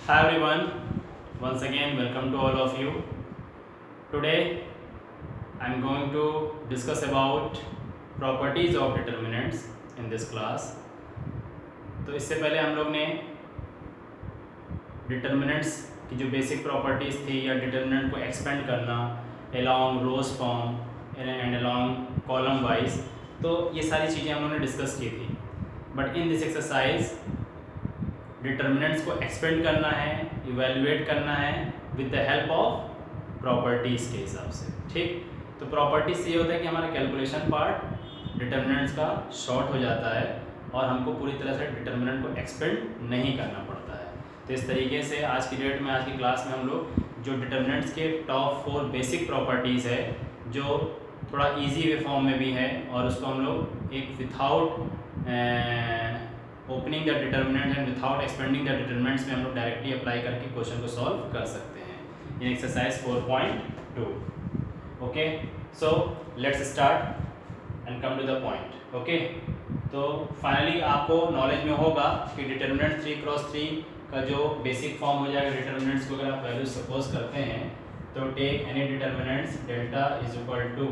Hi everyone, once again welcome to all of you. Today I am going to discuss about properties of determinants in this class. तो इससे पहले हम लोग ने determinants की जो बेसिक प्रॉपर्टीज़ थी या डिटर्मिनेंट को एक्सपेंड करना along rows from and along column wise, तो ये सारी चीज़ें हम लोगों ने डिस्कस की थी. But in this exercise determinants को एक्सपेंड करना है, इवेल्युएट करना है with the help of properties के हिसाब से. ठीक, तो प्रॉपर्टीज से ये होता है कि हमारा कैलकुलेशन पार्ट डिटर्मिनेंट्स का शॉर्ट हो जाता है और हमको पूरी तरह से डिटर्मिनेंट को एक्सपेंड नहीं करना पड़ता है. तो इस तरीके से आज की डेट में, आज की क्लास में हम लोग जो डिटर्मिनेंट्स के टॉप 4 बेसिक प्रॉपर्टीज़ है जो थोड़ा इजी वे फॉर्म में भी है, और उसको हम लोग एक without opening the determinant and without expanding the determinants में हम लोग डायरेक्टली अप्लाई करके क्वेश्चन को सॉल्व कर सकते हैं in exercise 4.2. Okay, so let's start and come to the point. Okay, तो फाइनली आपको नॉलेज में होगा कि डिटर्मिनेंट 3x3 का जो बेसिक फॉर्म हो जाएगा डिटर्मिनेंट्स को अगर आप वैल्यू सपोज करते हैं तो take any determinants delta is equal to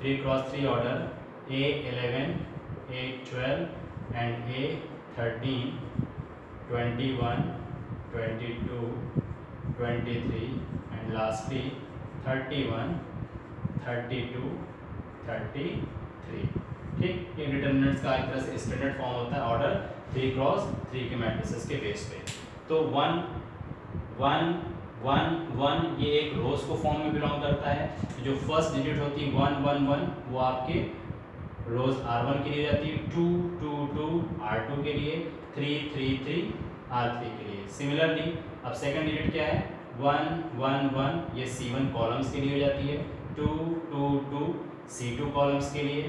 3x3 order A11, A12 and A13, 21, 22, 23 and lastly 31, 32, 33. ठीक, ये डिटर्मिनेंट्स का एक तरह से स्टैंडर्ड फॉर्म होता है ऑर्डर 3x3 के मैट्रिसेस के बेस पे. तो 1 1 1 1 ये एक रोज को फॉर्म में बिलोंग करता है. जो फर्स्ट डिजिट होती है 1 1 1 वो आपके रोज R1 के लिए जाती है, 2 2 2 R2 के लिए, 3 3 3 R3 के लिए. सिमिलरली अब सेकंड डिजिट क्या है 1 1 1 ये C1 कॉलम्स के लिए हो जाती है, 2 2 2 C2 कॉलम्स के लिए,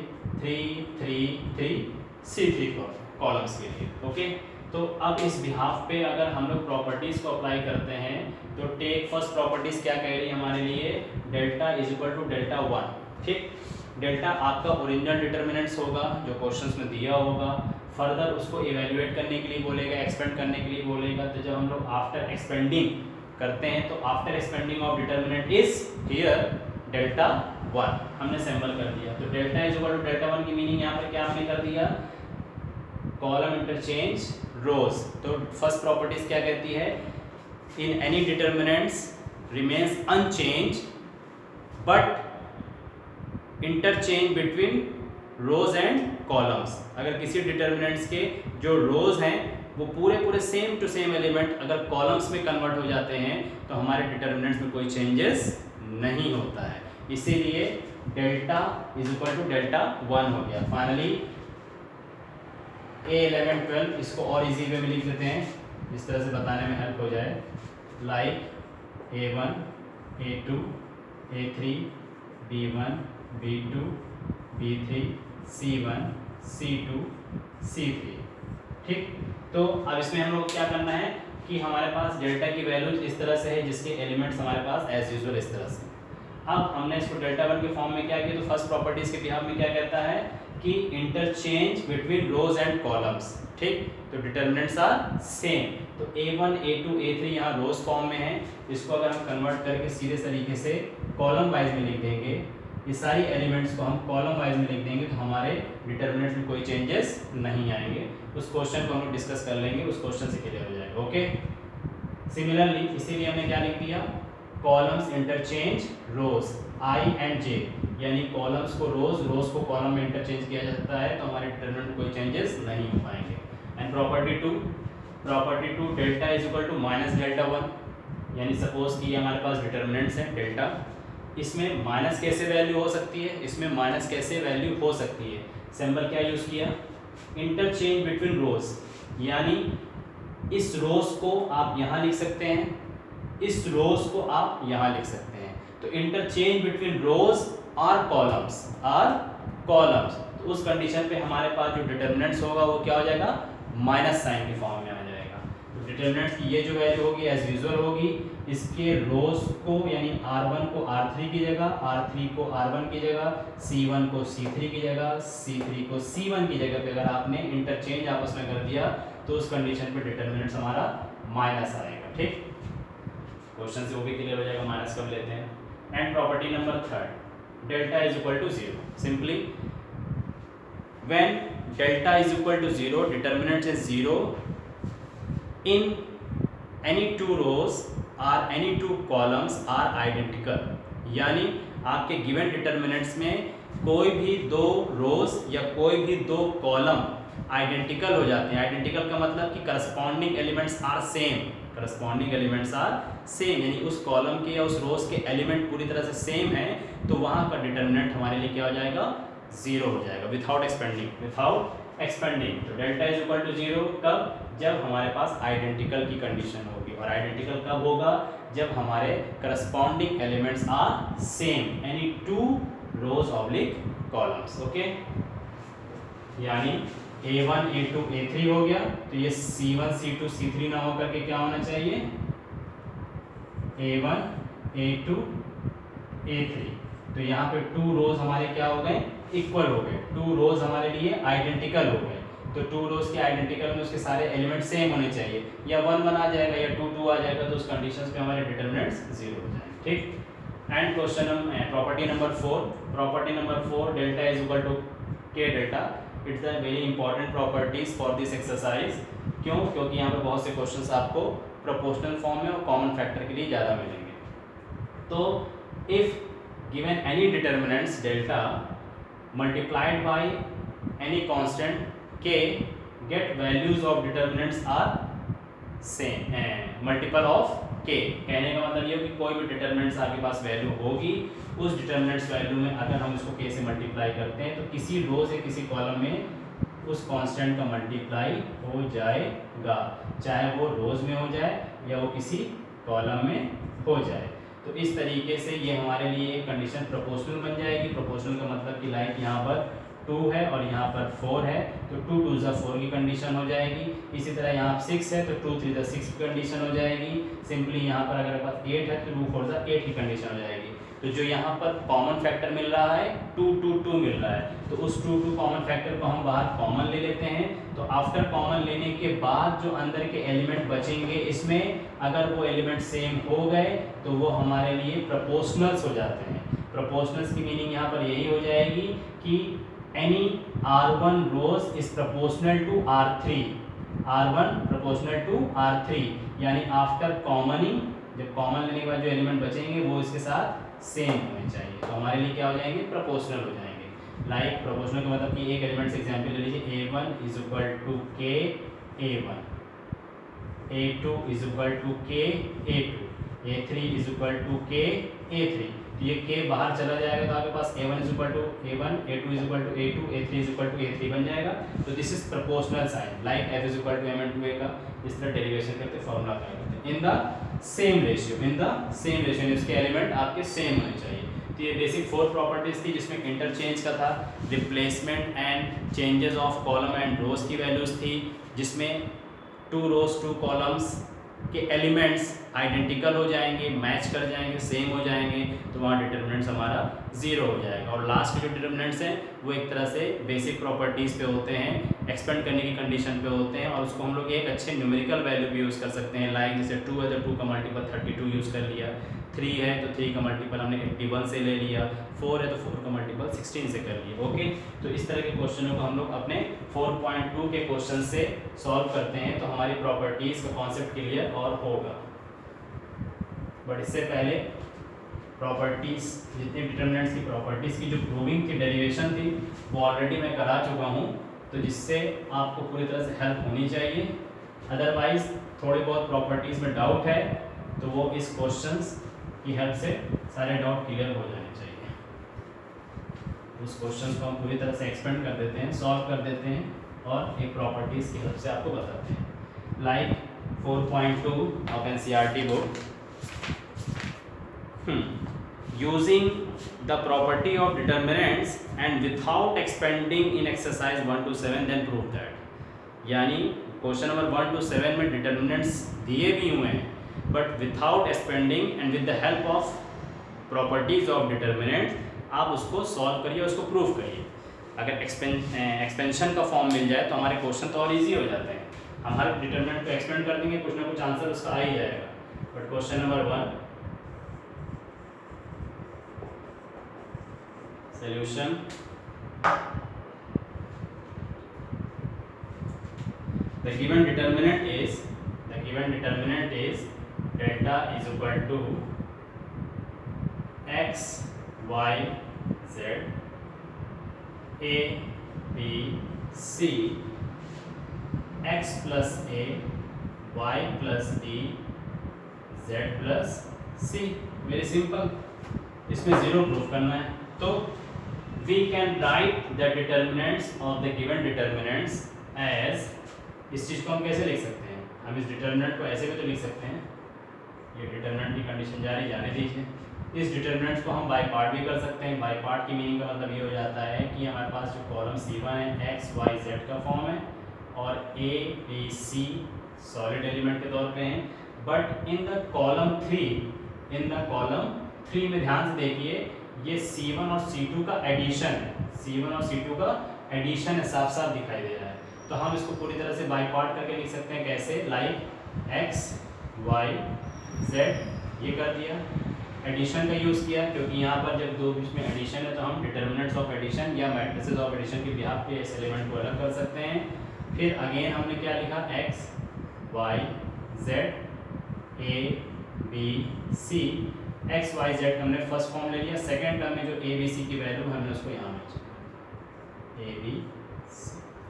3 3 3 C3 कॉलम्स के लिए. ओके, तो अब इस बिहाफ पे अगर हम लोग प्रॉपर्टीज़ को अप्लाई करते हैं तो टेक फर्स्ट प्रॉपर्टीज़ क्या कह रही है हमारे लिए, delta is equal to delta 1. ठीक, डेल्टा आपका ओरिजिनल डिटर्मिनेंट्स होगा जो क्वेश्चंस में दिया होगा. फर्दर उसको इवेल्युएट करने के लिए बोलेगा, एक्सपेंड करने के लिए बोलेगा. तो जब हम लोग आफ्टर एक्सपेंडिंग करते हैं तो after expanding of determinant is here delta 1 हमने सिंबल कर दिया. तो delta is equal to delta 1 की मीनिंग यहाँ पर क्या हमने कर दिया, कॉलम इंटरचेंज रोज. तो फर्स्ट प्रॉपर्टीज क्या कहती है, in any determinants remains unchanged but interchange between rows and columns. अगर किसी डिटर्मिनेंट्स के जो रोज हैं वो पूरे सेम टू सेम एलिमेंट अगर कॉलम्स में कन्वर्ट हो जाते हैं तो हमारे डिटर्मिनेंट्स में कोई चेंजेस नहीं होता है. इसीलिए delta is equal to delta 1 हो गया. फाइनली A11 12 इसको और इजी वे में लिख देते हैं जिस तरह से बताने में हेल्प हो जाए. Like A1 A2 A3 B1 B2 B3 C1 C2 C3. ठीक, तो अब इसमें हम लोग क्या करना है कि हमारे पास डेल्टा की वैल्यूज इस तरह से है जिसके एलिमेंट्स हमारे पास एज यूजुअल इस तरह से. अब हमने इसको डेल्टा 1 के फॉर्म में क्या किया, तो फर्स्ट प्रॉपर्टीज के बिहाफ में क्या कहता है कि interchange between rows and columns. ठीक, तो डिटर्मिनेंट्स आर सेम. तो A1 A2 A3 यहाँ रोज फॉर्म में है. इसको अगर हम कन्वर्ट करके सीधे तरीके से कॉलम वाइज में लिख देंगे, ये सारी एलिमेंट्स को हम कॉलम वाइज में लिख देंगे तो हमारे डिटर्मिनेंट्स में कोई चेंजेस नहीं आएंगे. उस क्वेश्चन को हम लोग डिस्कस कर लेंगे, उस क्वेश्चन से क्लियर हो जाएगा. ओके, सिमिलरली इसीलिए हमने क्या लिख दिया, columns interchange rows I and J, यानी कॉलम्स को रोज, रोज को कॉलम में इंटरचेंज किया जाता है तो हमारे डिटर्मिनेंट में कोई चेंजेस नहीं हो पाएंगे. And property 2 delta is equal to minus delta 1, यानी सपोज कि हमारे पास डिटर्मिनेंट्स हैं डेल्टा, इसमें माइनस कैसे वैल्यू हो सकती है, इसमें माइनस कैसे वैल्यू हो सकती है. सिंबल क्या यूज़ किया, इंटरचेंज बिटवीन रोज, यानी इस रोज को आप यहाँ लिख सकते हैं, इस रोज को आप यहाँ लिख सकते हैं. तो इंटरचेंज बिटवीन रोज और कॉलम्स, तो उस कंडीशन पे हमारे पास जो डिटर्मिनेंट्स होगा वो क्या हो जाएगा, माइनस साइन के फॉर्म में आ जाएगा. तो डिटरमिनेंट्स की ये जो वैल्यू होगी एज यूजुअल होगी, इसके रोज को यानी R1 को R3 की जगह, R3 को R1 की जगह, C1 को C3 की जगह, C3 को C1 की जगह पे अगर आपने इंटरचेंज आपस में कर दिया तो उस कंडीशन पे डिटरमिनेंट्स हमारा माइनस आएगा। ठीक, क्वेश्चन से वो भी क्लियर हो जाएगा माइनस कब लेते हैं। And property number third, delta is equal to zero. Simply when delta is equal to zero, determinant is zero in any two rows or any two columns are identical. यानी आपके given determinants में कोई भी दो रोज या कोई भी दो कॉलम आइडेंटिकल हो जाते हैं। आइडेंटिकल का मतलब कि corresponding elements are same, corresponding elements are same, यानी उस कॉलम के या उस रोज के एलिमेंट पूरी तरह से सेम है, तो वहाँ का डिटरमिनेंट हमारे लिए क्या हो जाएगा, जीरो हो जाएगा विथआउट एक्सपेंडिंग, विथआउट एक्सपेंडिंग। तो delta is equal to zero कब, जब हमारे पास आइडेंटिकल की कंडीशन होगी। और आइडेंटिकल कब होगा, जब हमारे corresponding elements are same, any two rows oblique columns. Okay, यानी A1 A2 A3 हो गया, तो ये C1 C2 C3 ना होकर के क्या होना चाहिए, A1 A2 A3। तो यहाँ पे टू रोज हमारे क्या हो गए, इक्वल हो गए, टू रोज हमारे लिए आइडेंटिकल हो गए। तो टू रोज के आइडेंटिकल में उसके सारे एलिमेंट सेम होने चाहिए, या 1 1 आ जाएगा या 2 2 आ जाएगा, तो उस कंडीशंस पे हमारे डिटरमिनेंट्स जीरो हो जाएंगे। ठीक, and question property number 4, property number 4, delta is equal to K delta. It's a very important properties for this exercise. क्यों, क्योंकि यहाँ पे बहुत से क्वेश्चंस आपको प्रोपोर्शनल फॉर्म में और कॉमन फैक्टर के लिए ज़्यादा मिलेंगे। तो if given any determinants delta multiplied by any constant k, get values of determinants are same, multiple of k। कहने का मतलब ये कि कोई भी डिटरमिनेंट्स आपके पास वैल्यू होगी, उस डिटरमिनेंट्स वैल्यू में अगर हम इसको k से मल्टीप्लाई करते हैं तो किसी रो से किसी कॉलम में उस कांस्टेंट का मल्टीप्लाई हो जाएगा, चाहे वो रोज में हो जाए या वो किसी कॉलम में हो जाए। तो इस तरीके से ये हमारे लिए एक कंडीशन प्रोपोर्शनल बन जाएगी। प्रोपोर्शनल का मतलब कि लाइक यहाँ पर 2 है और यहाँ पर 4 है, तो 2 2 ज़ा 4 की कंडीशन हो जाएगी। इसी तरह यहाँ 6 है तो 2 3 ज़ा 6 की कंडीशन हो जाएगी। सिंपली यहाँ पर अगर पास 8 है तो 2 4 ज़ा 8 की कंडीशन हो जाएगी। तो जो यहाँ पर कॉमन फैक्टर मिल रहा है 2 2 2 मिल रहा है, तो उस 2 2 कॉमन फैक्टर को हम बाहर कॉमन ले लेते हैं। तो आफ्टर कॉमन लेने के बाद जो अंदर के एलिमेंट बचेंगे, इसमें अगर वो एलिमेंट सेम हो गए तो वो हमारे लिए प्रोपोर्शनल्स हो जाते हैं। प्रोपोर्शनल्स की मीनिंग यहाँ पर यही हो जाएगी कि any R1 rows is proportional to R3, R1 proportional to R3, यानी आफ्टर कॉमनिंग, जब कॉमन लेने के बाद जो एलिमेंट बचेंगे वो इसके साथ सेम होने चाहिए, तो हमारे लिए क्या हो जाएंगे, प्रोपोर्शनल हो जाएंगे। लाइक प्रोपोर्शनल का मतलब कि एक एलिमेंट से एग्जांपल ले लीजिए, A1 is equal to K A1, A2 is equal to K A2, A3 is equal to K A3। तो ये k बाहर चला जाएगा तो आपके पास A1 is equal to A1, A2 is equal to A2, A3 is equal to A3 बन जाएगा। तो this is proportional sign, like F is equal to M/2A का इस तरह डेरिवेशन करके फॉर्मूला अप्लाई करते हैं। In the same ratio, in the same ratio, इसके एलिमेंट आपके सेम होने चाहिए। तो ये बेसिक 4 प्रॉपर्टीज थी, जिसमें इंटरचेंज का था, replacement and changes of column and rows की वैल्यूज थी, जिसमें 2 रोज 2 कॉलम्स के एलिमेंट्स आइडेंटिकल हो जाएंगे, मैच कर जाएंगे, सेम हो जाएंगे, तो वहाँ डिटरमिनेंट्स हमारा जीरो हो जाएगा। और लास्ट के जो डिटरमिनेंट्स हैं वो एक तरह से बेसिक प्रॉपर्टीज़ पे होते हैं, एक्सपेंड करने की कंडीशन पे होते हैं, और उसको हम लोग एक अच्छे न्यूमेरिकल वैल्यू भी यूज़ कर सकते हैं। लाइक जैसे 2 है तो 2 का मल्टीपल 32 यूज़ कर लिया, 3 है तो 3 का मल्टीपल हमने 81 से ले लिया, 4 है तो 4 का मल्टीपल 16 से कर लिया। ओके, तो इस तरह के क्वेश्चनों को हम लोग अपने 4.2 के क्वेश्चन से सॉल्व करते हैं, तो हमारी प्रॉपर्टीज़ का कॉन्सेप्ट क्लियर और होगा। बट इससे पहले प्रॉपर्टीज़, जितनी डिटरमिनेंट्स की प्रॉपर्टीज़ की जो प्रूविंग की डेरिवेशन थी वो ऑलरेडी मैं करा चुका हूँ, तो जिससे आपको पूरी तरह से हेल्प होनी चाहिए। अदरवाइज थोड़ी बहुत प्रॉपर्टीज़ में डाउट है तो वो इस क्वेश्चंस की हेल्प से सारे डाउट क्लियर हो जाने चाहिए। उस क्वेश्चन को हम पूरी तरह से एक्सपेंड कर देते हैं, सॉल्व कर देते हैं और एक प्रॉपर्टीज़ की हेल्प से आपको बताते हैं। Like 4.2 of NCERT book, using the property of determinants and without expanding in exercise 1 to 7, then prove that। यानी क्वेश्चन नंबर 1 to 7 में डिटर्मिनेंट्स दिए भी हुए हैं, but without expanding and with the help of properties of determinants आप उसको solve करिए, उसको प्रूव करिए। अगर एक्सपेंशन का फॉर्म मिल जाए तो हमारे क्वेश्चन तो और ईजी हो जाते हैं। हम हर डिटर्मिनेंट को एक्सपेंड कर देंगे, कुछ ना कुछ आंसर उसका आ ही जाएगा। But question number 1 solution, the given determinant is delta is equal to x y z a b c x plus a y plus b z plus c। Very simple, इसमें zero proof करना है। तो we can write the determinants of the given determinants as, इस चीज़ को हम कैसे लिख सकते हैं? हम इस डिटर्मिनेंट को ऐसे भी तो लिख सकते हैं, ये डिटर्मिनेंट की कंडीशन जारी जाने दीजिए। इस डिटर्मिनेंट्स को हम बाय पार्ट भी कर सकते हैं। बाय पार्ट की मीनिंग का मतलब ये हो जाता है कि हमारे पास जो कॉलम C1 है x y z का फॉर्म है और a b c solid element के तौर पे हैं, बट इन द कॉलम 3 में ध्यान से देखिए, ये C1 और C2 का एडिशन है, C1 और C2 का एडिशन है, साफ साफ दिखाई दे रहा है। तो हम इसको पूरी तरह से बाय पार्ट करके लिख सकते हैं। कैसे? लाइक x y z, ये कर दिया, एडिशन का यूज़ किया, क्योंकि यहाँ पर जब दो बीच में एडिशन है तो हम डिटर्मिनेंट्स ऑफ एडिशन या मैट्रिसेस ऑफ एडिशन के बिहाफ पे इस एलिमेंट को अलग कर सकते हैं। फिर अगेन हमने क्या लिखा? x y z a b c, x y z हमने फर्स्ट फॉर्म ले लिया। सेकेंड टर्म में जो a b c की वैल्यू हमने उसको यहाँ में a b c,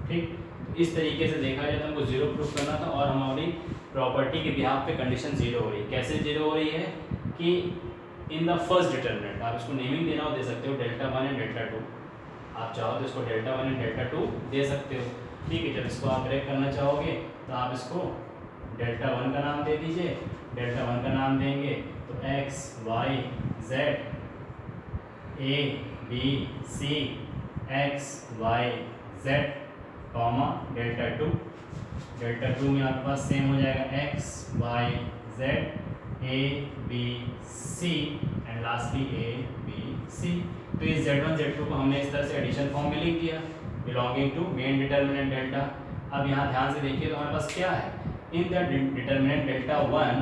ठीक। इस तरीके से देखा जाए तो हमको जीरो प्रूफ करना था और हमारी प्रॉपर्टी के बिहाफ पे कंडीशन जीरो हो रही है। कैसे जीरो हो रही है कि इन द फर्स्ट डिटर्मिनेंट, आप इसको नेमिंग देना हो दे सकते हो, डेल्टा 1 एंड डेल्टा 2, आप चाहो तो इसको डेल्टा 1 एंड डेल्टा 2 दे सकते हो, ठीक है। जब इसको आप ब्रेक करना चाहोगे तो आप इसको डेल्टा 1 का नाम दे दीजिए, डेल्टा 1 का नाम देंगे तो x y z a b c x y z comma delta 2 में आपके पास सेम हो जाएगा x y z a b c and lastly a b c। तो इस z1 z2 को हमने इस तरह से एडिशन फॉर्म में लिख दिया, belonging to main determinant delta. अब यहाँ ध्यान से देखिए तो हमारे पास क्या है? In the determinant delta 1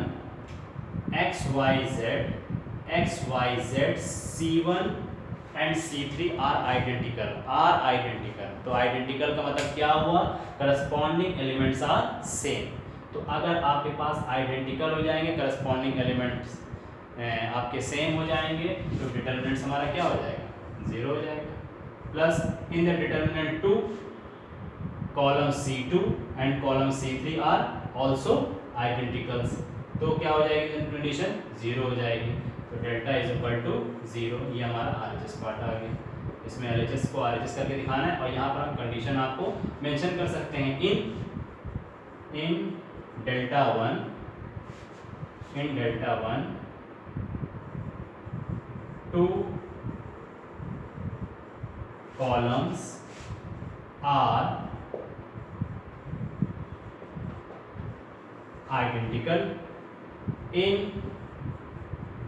x y z c1 and C3 are identical. तो आइडेंटिकल का मतलब क्या हुआ? Corresponding elements are same. तो अगर आपके पास आइडेंटिकल हो जाएंगे, करस्पॉन्डिंग एलिमेंट्स आपके सेम हो जाएंगे, तो डिटर्मिनेंट्स हमारा क्या हो जाएगा? जीरो हो जाएगा। Plus in the determinant 2 column C2 and column C3 are also identicals, तो क्या हो जाएगी कंडीशन? जीरो हो जाएगी। तो delta is equal to zero, ये हमारा RHS पार्ट आ गया। इसमें LHS को RHS करके दिखाना है और यहाँ पर हम कंडीशन आपको मेंशन कर सकते हैं इन delta 1 2 columns are identical, in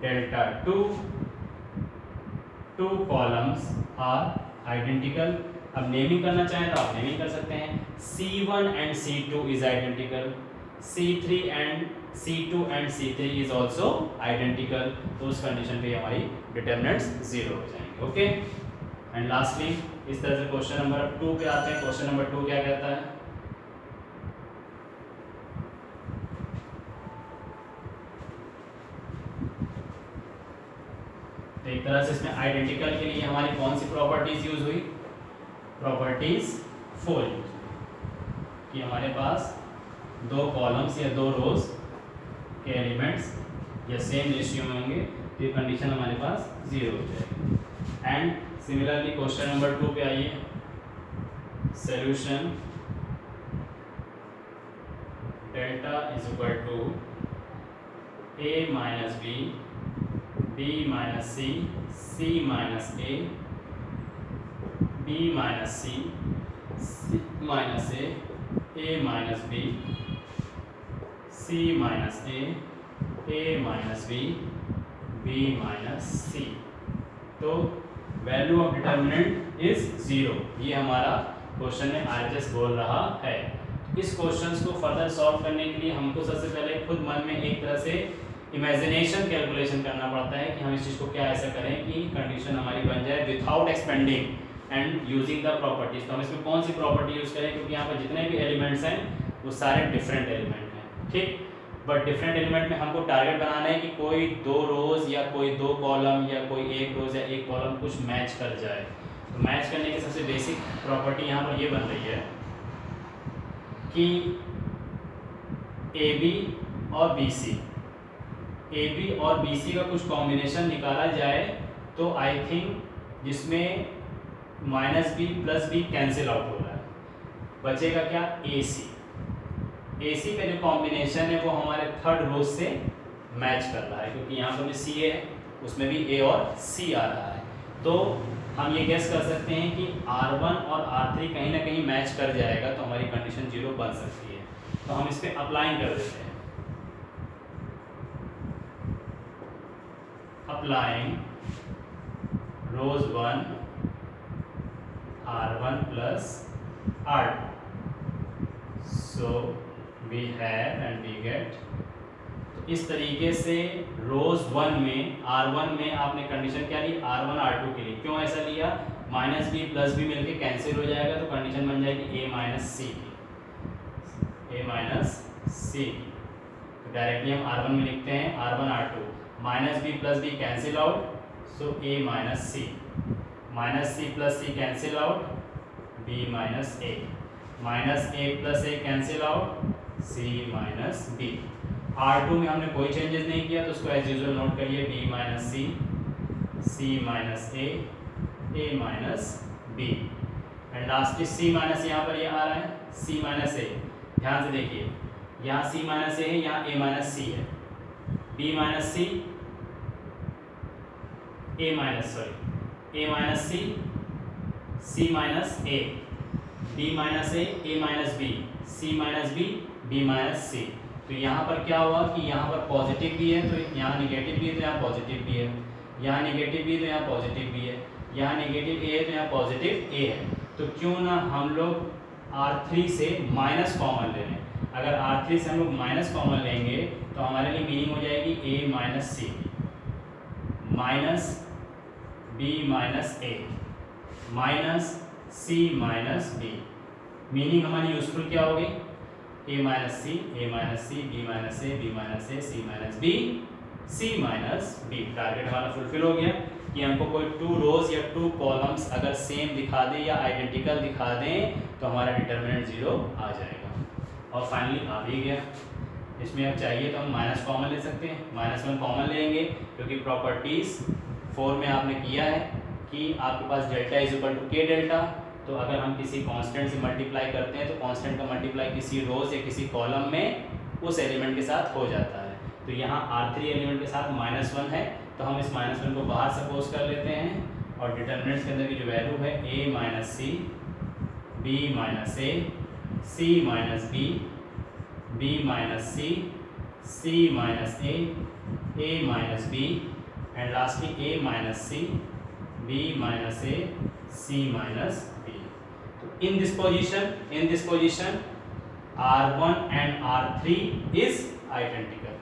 delta 2 columns are identical। अब नेमिंग करना चाहें तो आप नेमिंग कर सकते हैं। C1 and C2 is identical, C2 and C3 is also identical। तो उस कंडीशन पे हमारी डिटर्मिनेंट्स जीरो हो जाएंगे। ओके, एंड लास्टली इस तरह से क्वेश्चन नंबर 2 पे आते हैं। क्वेश्चन नंबर 2 क्या कहता है? तो एक तरह से इसमें आइडेंटिकल के लिए हमारी कौन सी प्रॉपर्टीज यूज हुई? प्रॉपर्टीज 4 यूज कि हमारे पास दो कॉलम्स या दो रोज के एलिमेंट्स या सेम रेशियो में होंगे, तो ये कंडीशन हमारे पास जीरो हो जाएगी। एंड सिमिलरली क्वेश्चन नंबर 2 पे आइए। Solution delta is equal to a minus b, b minus c, c minus a, b minus c, c minus a, A minus B, C minus A minus B minus C. तो value of determinant is 0, ये हमारा question में RHS बोल रहा है। इस questions को further solve करने के लिए हमको सबसे पहले खुद मन में एक तरह से इमेजिनेशन कैलकुलेशन करना पड़ता है कि हम इस चीज़ को क्या ऐसा करें कि कंडीशन हमारी बन जाए without expanding and using the properties. तो हम इसमें कौन सी प्रॉपर्टी यूज़ करें, क्योंकि यहाँ पर जितने भी एलिमेंट्स हैं वो सारे डिफरेंट एलिमेंट हैं, ठीक। बट डिफरेंट एलिमेंट में हमको टारगेट बनाना है कि कोई 2 रोज या कोई 2 कॉलम या कोई 1 रोज या 1 कॉलम कुछ मैच कर जाए। तो मैच करने की सबसे बेसिक प्रॉपर्टी यहाँ पर ये बन रही है कि AB और BC, AB और BC का कुछ कॉम्बिनेशन निकाला जाए तो आई थिंक जिसमें -b + b कैंसिल आउट हो रहा है, बचेगा क्या AC। AC का जो कॉम्बिनेशन है वो हमारे 3rd रोज से मैच कर रहा है, क्योंकि यहाँ पर भी CA है, उसमें भी A और C आ रहा है। तो हम ये गेस कर सकते हैं कि R1 और R3 कहीं ना कहीं मैच कर जाएगा, तो हमारी कंडीशन 0 बन सकती है। तो हम इस पर अप्लाइंग कर देते हैं। Applying rows 1 R1 + R2, so we have and we get. तो इस तरीके से रोज 1 में R1 में आपने कंडीशन क्या ली, R1 R2 के लिए। क्यों ऐसा लिया, -b + b मिलके कैंसिल हो जाएगा, तो कंडीशन बन जाएगी A - C की, A - C। तो डायरेक्टली हम R1 में लिखते हैं R1 R2, -b + b cancel out, so A - C, -c + c cancel out, B - A, -a + a cancel out, C - B। R2 में हमने कोई चेंजेस नहीं किया, तो उसको एज यूजुअल नोट करिए, B - C, C - A B। And lastly C - यहाँ पर ये आ रहा है, C - A। ध्यान से देखिए, यहाँ C - A है, यहाँ A - C है। B - C, A - C, C - A, B - A B, C - B, B - C। तो यहाँ पर क्या हुआ कि यहाँ पर पॉजिटिव भी है, तो यहाँ निगेटिव भी है, तो यहाँ पॉजिटिव भी है, यहाँ निगेटिव भी है, तो यहाँ पॉजिटिव भी है, यहाँ निगेटिव A है, तो यहाँ पॉजिटिव A है। तो क्यों ना हम लोग R3 से माइनस कॉमन ले लें। अगर R3 से हम लोग माइनस कॉमन लेंगे तो हमारे लिए मीनिंग हो जाएगी A - C minus B - A minus C - B। Meaning हमारी यूजफुल क्या होगी, A - C, B - A, B - C B, C - B। Target हमारा फुलफिल हो गया कि हमको कोई 2 रोज या 2 कॉलम्स अगर सेम दिखा दें या आइडेंटिकल दिखा दें तो हमारा डिटर्मिनेंट 0 आ जाएगा। और फाइनली आ भी गया। इसमें अब चाहिए तो हम माइनस कॉमन ले सकते हैं, -1 कॉमन लेंगे, क्योंकि प्रॉपर्टीज़ 4 में आपने किया है कि आपके पास डेल्टा = k डेल्टा। तो अगर हम किसी कांस्टेंट से मल्टीप्लाई करते हैं तो कांस्टेंट का मल्टीप्लाई किसी रोज या किसी कॉलम में उस एलिमेंट के साथ हो जाता है। तो यहाँ R3 एलिमेंट के साथ -1 है, तो हम इस -1 को बाहर सपोज कर लेते हैं और डिटर्मिनेंट्स के अंदर की जो वैल्यू है A - C, B - A, C - B, B - C, C - A B, and lastly A - C, B - A, C - B। तो in this position R1 and R3 is identical.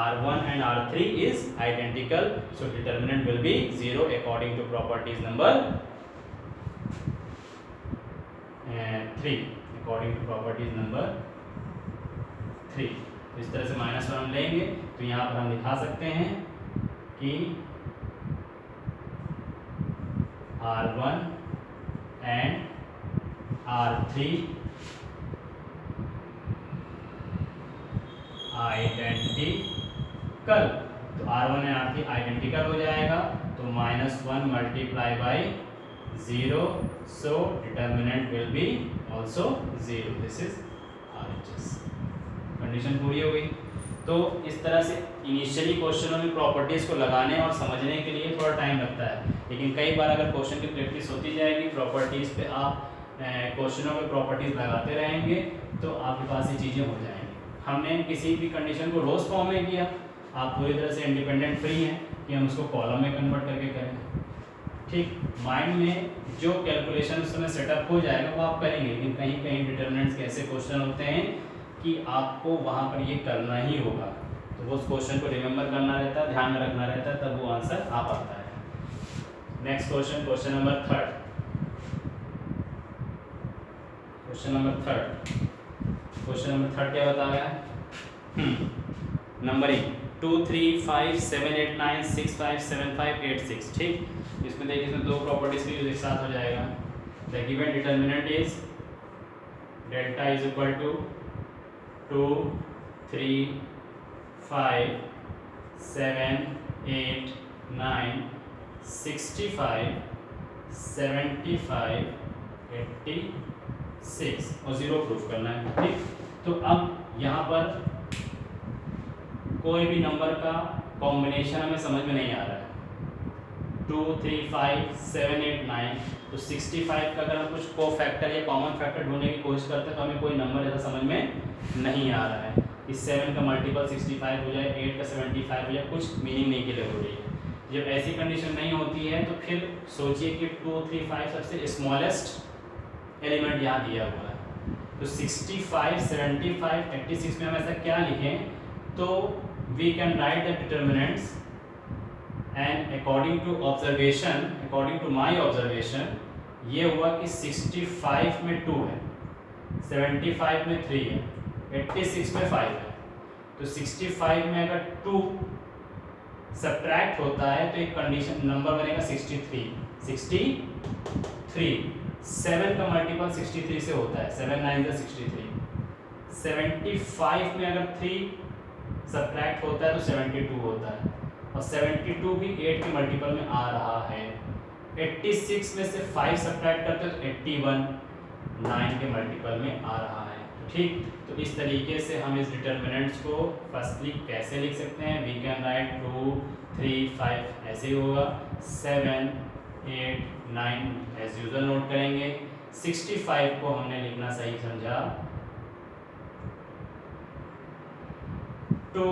R1 and R3 is identical, so determinant will be 0 according to properties number 3, according to properties number 3। तो इस तरह से -1 हम लेंगे तो यहाँ पर हम दिखा सकते हैं कि R1 and R3 आइडेंटिकल। तो R1 एंड R3 आइडेंटिकल हो जाएगा, तो -1 × 0, so determinant will be also 0. This is RHS। Condition पूरी हो गई। तो इस तरह से इनिशियली क्वेश्चनों में प्रॉपर्टीज़ को लगाने और समझने के लिए थोड़ा टाइम लगता है, लेकिन कई बार अगर क्वेश्चन की प्रैक्टिस होती जाएगी, प्रॉपर्टीज़ पे आप क्वेश्चनों में प्रॉपर्टीज लगाते रहेंगे तो आपके पास ये चीज़ें हो जाएंगी। हमने किसी भी कंडीशन को रोज फॉर्म में किया, आप पूरी तरह से इंडिपेंडेंट फ्री हैं कि हम उसको कॉलम में कन्वर्ट करके करें। ठीक, माइंड में जो कैलकुलेशन उस समय सेटअप हो जाएगा वो आप करेंगे, लेकिन कहीं कहीं डिटर्मिनेंट्स के ऐसे क्वेश्चन होते हैं कि आपको वहाँ पर ये करना ही होगा, तो वो उस क्वेश्चन को रिमेंबर करना रहता है, ध्यान में रखना रहता है, तब वो आंसर आ पाता है। Next question, question number third. Question number third क्या बता रहा है? नंबरिंग 2 3 5 7 8 9 6 5 7 5 8 6। ठीक, इसमें देखिए इसमें दो प्रॉपर्टीज का यूज एक साथ हो जाएगा। The given determinant is delta is equal to 2 3 5 7 8 9 65 75 86 और 0 प्रूफ करना है। ठीक, तो अब यहाँ पर कोई भी नंबर का कॉम्बिनेशन हमें समझ में नहीं आ रहा है। 2 3 5 7 8 9, तो 65 का अगर हम कुछ को फैक्टर या कॉमन फैक्टर ढूंढने की कोशिश करते हैं तो हमें कोई नंबर ऐसा समझ में नहीं आ रहा है। इस 7 का मल्टीपल 65 हो जाए, 8 का 75 हो जाए, कुछ मीनिंग नहीं क्लियर हो रही है। जब ऐसी कंडीशन नहीं होती है तो फिर सोचिए कि 2 3 5 सबसे स्मॉलेस्ट एलिमेंट यहाँ दिया हुआ है, तो 65 75 86 में हम ऐसा क्या लिखें? तो we can write the determinants, and according to my observation ये हुआ कि 65 में 2 है, 75 में 3 है, 86 में 5 है। तो 65 में अगर 2 सब्ट्रैक्ट होता है तो एक कंडीशन नंबर बनेगा 63। 7 का मल्टीपल 63 से होता है, 7 9 का 63। 75 में अगर 3 सब्ट्रैक्ट होता है तो 72 होता है, और 72 भी 8 के मल्टीपल में आ रहा है। 86 में से 5 सब्ट्रैक्ट करते हैं तो 81 9 के मल्टीपल में आ रहा है। ठीक, तो इस तरीके से हम इस डिटर्मिनेंट्स को फर्स्टली कैसे लिख सकते हैं? वी कैन राइट 2 3 5 ऐसे ही होगा, 7 8 9 एज यूजुअल नोट करेंगे। 65 को हमने लिखना सही समझा 2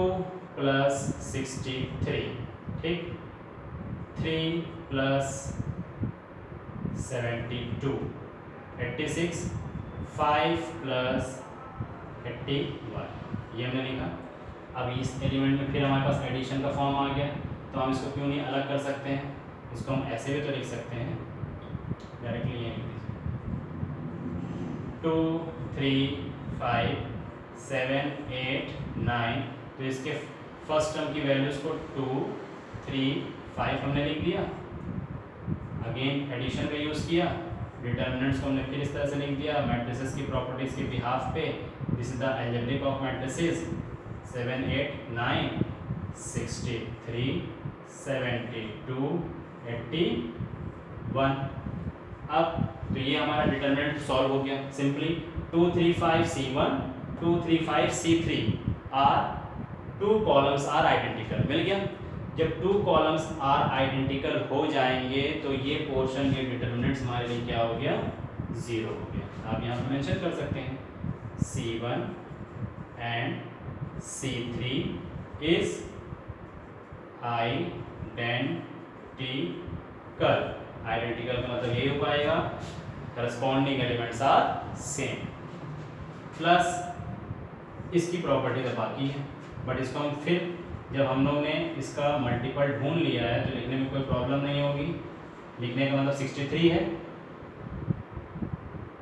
प्लस 63। ठीक, 3 प्लस 72 86, 5 प्लस 81, ये हमने लिखा। अब इस एलिमेंट में फिर हमारे पास एडिशन का फॉर्म आ गया, तो हम इसको क्यों नहीं अलग कर सकते हैं? इसको हम ऐसे भी तो लिख सकते हैं, डायरेक्टली ये लिख दीजिए 2 3 5 7 8 9, तो इसके फर्स्ट टर्म की वैल्यूज को 2 3 5 हमने लिख दिया। अगेन एडिशन का यूज़ किया, डिटर्मिनेंट्स को हमने फिर इस तरह से लिख दिया मैट्रिसेस की प्रॉपर्टीज के बिहाफ पे। This is the algebraic of matrices 7 8 9 63 72 81। अब तो ये हमारा डिटर्मिनेंट सॉल्व हो गया simply. 2 3 5 C1 2 3 5 C3 are 2 columns are identical, मिल गया। जब 2 कॉलम्स आर आइडेंटिकल हो जाएंगे तो ये पोर्शन, ये डिटर्मिनेंट्स हमारे लिए क्या हो गया? 0 हो गया। आप यहाँ पर मेंशन कर सकते हैं C1 and C3 is identical. Identical का मतलब यही हो पाएगा corresponding elements are same, plus इसकी प्रॉपर्टी तो बाकी है, बट इसको हम फिर जब हम लोग ने इसका मल्टीपल ढूंढ लिया है तो लिखने में कोई प्रॉब्लम नहीं होगी। लिखने का मतलब 63 है,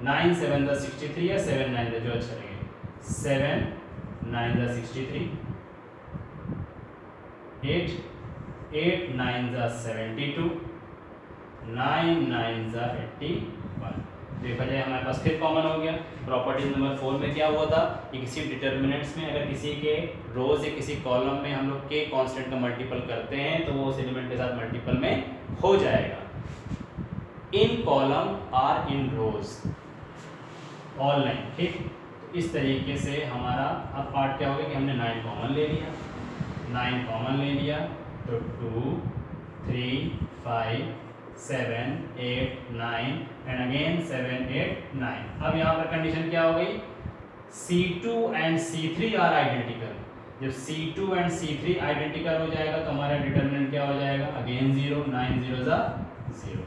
9 7 द 63 है, 7 9 द जो अच्छा लगे, 7 9 द 63, 8 8 9 द 72, 9 9 द 81। देखा जाए हमारे पास फिर कॉमन हो गया। प्रॉपर्टीज नंबर 4 में क्या हुआ था कि किसी डिटर्मिनेंट्स में अगर किसी के रोज या किसी कॉलम में हम लोग के कांस्टेंट का मल्टीपल करते हैं तो वो उस एलिमेंट के साथ मल्टीपल में हो जाएगा। In column or in rows all 9। ठीक, तो इस तरीके से हमारा अब पार्ट क्या हो गया कि हमने 9 कॉमन ले लिया, 9 कॉमन ले लिया तो 2 3 5 7 8 9 एंड अगेन 7 8 9। अब यहाँ पर कंडीशन क्या हो गई, C2 and C3 are identical. जब C2 एंड C3 आइडेंटिकल हो जाएगा तो हमारा डिटर्मिनेंट क्या हो जाएगा, अगेन 0, 9 0 0।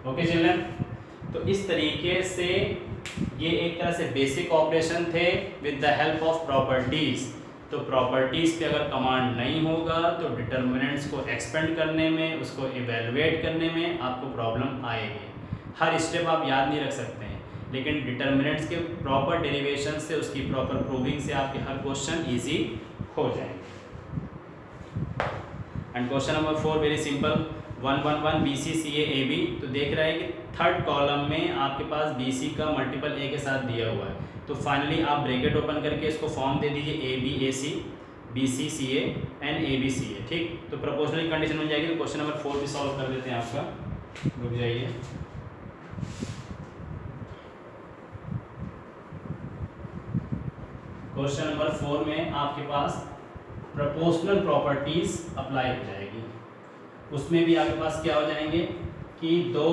ओके चिल्ड्रन, तो इस तरीके से ये एक तरह से बेसिक ऑपरेशन थे with the help of properties. तो प्रॉपर्टीज पे अगर कमांड नहीं होगा तो डिटर्मिनेंट्स को एक्सपेंड करने में, उसको इवेलुएट करने में आपको प्रॉब्लम आएगी। हर स्टेप आप याद नहीं रख सकते हैं, लेकिन डिटर्मिनेंट्स के प्रॉपर डेरिवेशन से, उसकी प्रॉपर प्रूविंग से आपके हर क्वेश्चन ईजी हो जाएंगे। And question number 4 very simple, 1 1 1 BC CA AB। तो देख रहा है कि थर्ड कॉलम में आपके पास BC का मल्टीपल A के साथ दिया हुआ है, तो फाइनली आप ब्रैकेट ओपन करके इसको फॉर्म दे दीजिए AB AC BC CA and AB CA। ठीक, तो प्रोपोर्शनल कंडीशन बन जाएगी। तो क्वेश्चन नंबर 4 भी सॉल्व कर देते हैं आपका, रुक जाइए। क्वेश्चन नंबर 4 में आपके पास प्रोपोर्शनल प्रॉपर्टीज अप्लाई हो जाएगी। उसमें भी आपके पास क्या हो जाएंगे कि दो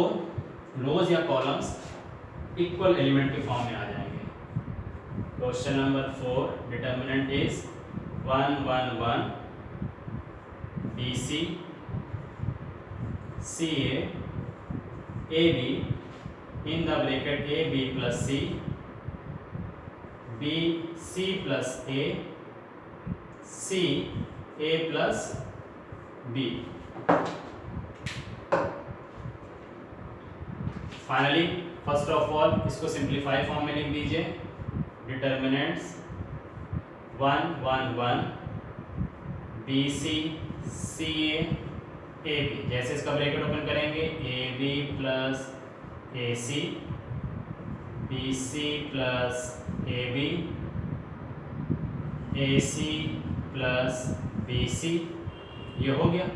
रोज या कॉलम्स इक्वल एलिमेंट के फॉर्म में आ जाएंगे। Question number 4, determinant is 1 1 1 BC CA AB in the bracket AB plus C B C plus A C A plus B। Finally first of all इसको सिंप्लीफाई फॉर्म में लिख दीजिए। Determinants 1 1 1 BC CA AB, जैसे इसका bracket open करेंगे AB plus AC BC plus AB AC plus BC, ये हो गया।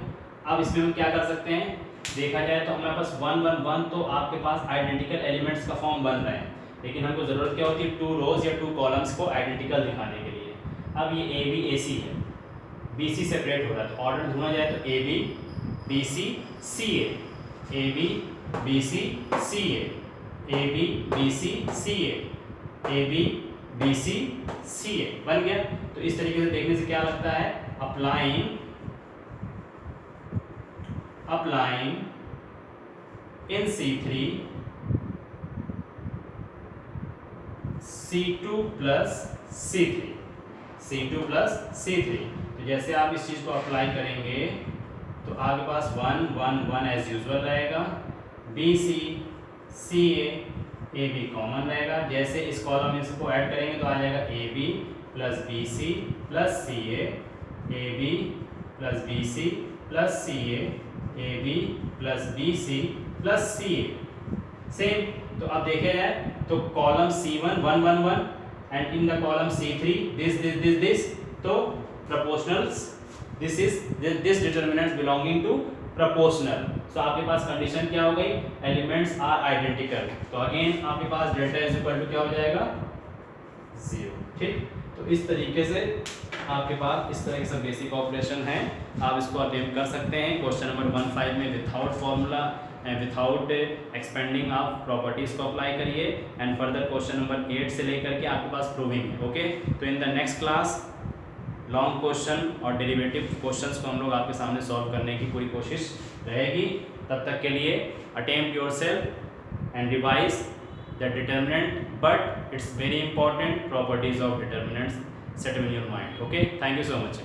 अब इसमें हम क्या कर सकते हैं, देखा जाए तो हमारे पास 1 1 1 तो आपके पास आइडेंटिकल एलिमेंट्स का फॉर्म बन रहे हैं, लेकिन हमको ज़रूरत क्या होती है, 2 रोज या 2 कॉलम्स को आइडेंटिकल दिखाने के लिए। अब ये AB AC है, BC सेपरेट हो रहा है, तो ऑर्डर ढूंढा जाए तो AB BC CA AB BC CA AB BC CA AB BC CA बन गया। तो इस तरीके से देखने से क्या लगता है, applying in C3 C2 plus C3 तो जैसे आप इस चीज को अप्लाई करेंगे तो आपके पास 1 1 1 एज यूजुअल रहेगा, BC CA AB कॉमन रहेगा। जैसे इस कॉलम में इसको ऐड करेंगे तो आ जाएगा AB plus BC plus CA AB plus BC plus CA AB plus BC plus CA same. तो अब देखे जाए तो column C1 1 1 1 and in the column C3 this, तो proportionals this determinants belonging to proportional. So आपके पास condition क्या हो गई, एलिमेंट्स आर आइडेंटिकल, तो अगेन आपके पास डेल्टा इज इक्वल टू क्या हो जाएगा, 0। ठीक, तो इस तरीके से आपके पास इस तरह के सब बेसिक ऑपरेशन हैं, आप इसको अटेम्प्ट कर सकते हैं। क्वेश्चन नंबर 1 5 में without formula and without expanding आप प्रॉपर्टीज को अप्लाई करिए, एंड फर्दर क्वेश्चन नंबर 8 से लेकर के आपके पास प्रूविंग है। ओके, तो in the next class long question और डेरिवेटिव क्वेश्चंस को हम लोग आपके सामने सॉल्व करने की पूरी कोशिश रहेगी। तब तक के लिए attempt yourself and revise the determinant, but it's very important properties of determinants set in your mind. Okay, thank you so much.